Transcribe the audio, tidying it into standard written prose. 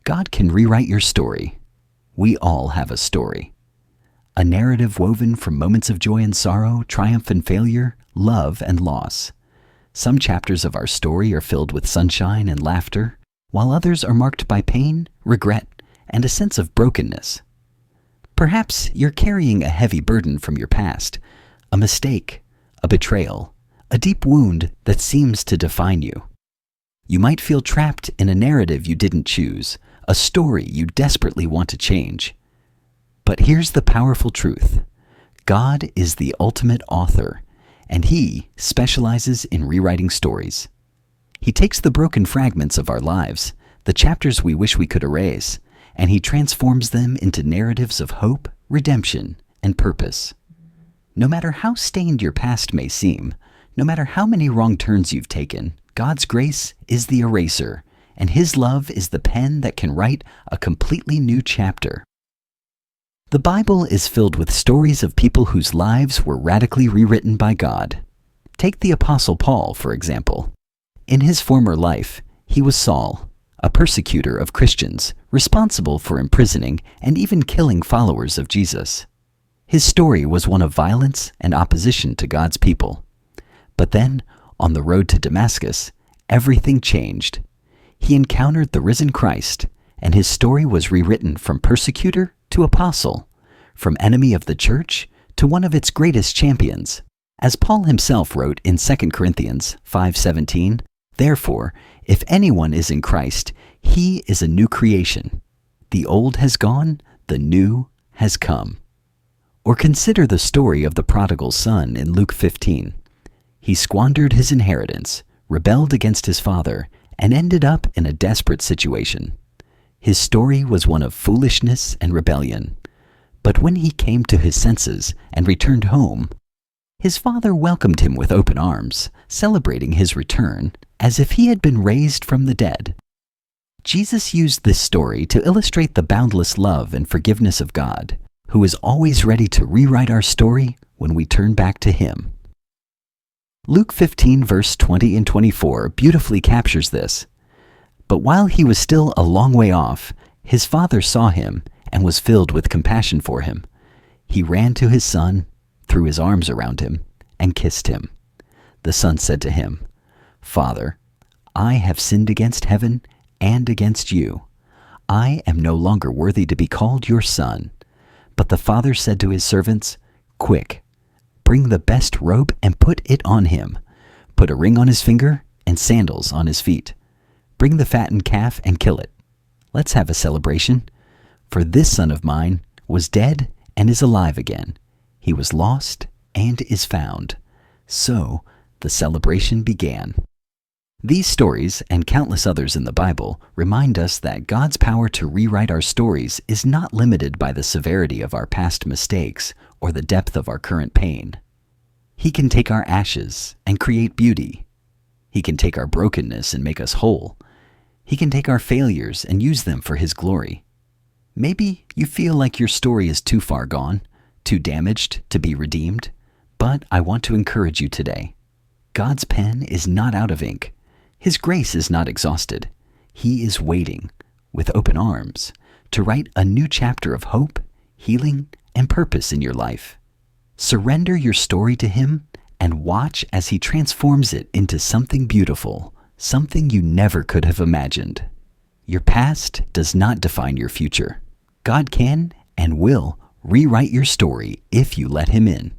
God can rewrite your story. We all have a story. A narrative woven from moments of joy and sorrow, triumph and failure, love and loss. Some chapters of our story are filled with sunshine and laughter, while others are marked by pain, regret, and a sense of brokenness. Perhaps you're carrying a heavy burden from your past, a mistake, a betrayal, a deep wound that seems to define you. You might feel trapped in a narrative you didn't choose, a story you desperately want to change. But here's the powerful truth. God is the ultimate author, and He specializes in rewriting stories. He takes the broken fragments of our lives, the chapters we wish we could erase, and He transforms them into narratives of hope, redemption, and purpose. No matter how stained your past may seem, no matter how many wrong turns you've taken, God's grace is the eraser, and His love is the pen that can write a completely new chapter. The Bible is filled with stories of people whose lives were radically rewritten by God. Take the Apostle Paul, for example. In his former life, he was Saul, a persecutor of Christians, responsible for imprisoning and even killing followers of Jesus. His story was one of violence and opposition to God's people. But then, on the road to Damascus, everything changed. He encountered the risen Christ, and his story was rewritten from persecutor to apostle, from enemy of the church to one of its greatest champions. As Paul himself wrote in 2 Corinthians 5:17, "Therefore, if anyone is in Christ, he is a new creation. The old has gone, the new has come." Or consider the story of the prodigal son in Luke 15. He squandered his inheritance, rebelled against his father, and ended up in a desperate situation. His story was one of foolishness and rebellion. But when he came to his senses and returned home, his father welcomed him with open arms, celebrating his return as if he had been raised from the dead. Jesus used this story to illustrate the boundless love and forgiveness of God, who is always ready to rewrite our story when we turn back to Him. Luke 15 verse 20 and 24 beautifully captures this. But while he was still a long way off, his father saw him and was filled with compassion for him. He ran to his son, threw his arms around him, and kissed him. The son said to him, "Father, I have sinned against heaven and against you. I am no longer worthy to be called your son." But the father said to his servants, "Quick, bring the best robe and put it on him. Put a ring on his finger and sandals on his feet. Bring the fattened calf and kill it. Let's have a celebration. For this son of mine was dead and is alive again. He was lost and is found." So the celebration began. These stories, and countless others in the Bible, remind us that God's power to rewrite our stories is not limited by the severity of our past mistakes or the depth of our current pain. He can take our ashes and create beauty. He can take our brokenness and make us whole. He can take our failures and use them for His glory. Maybe you feel like your story is too far gone, too damaged to be redeemed, but I want to encourage you today. God's pen is not out of ink. His grace is not exhausted. He is waiting, with open arms, to write a new chapter of hope, healing, and purpose in your life. Surrender your story to Him and watch as He transforms it into something beautiful, something you never could have imagined. Your past does not define your future. God can and will rewrite your story if you let Him in.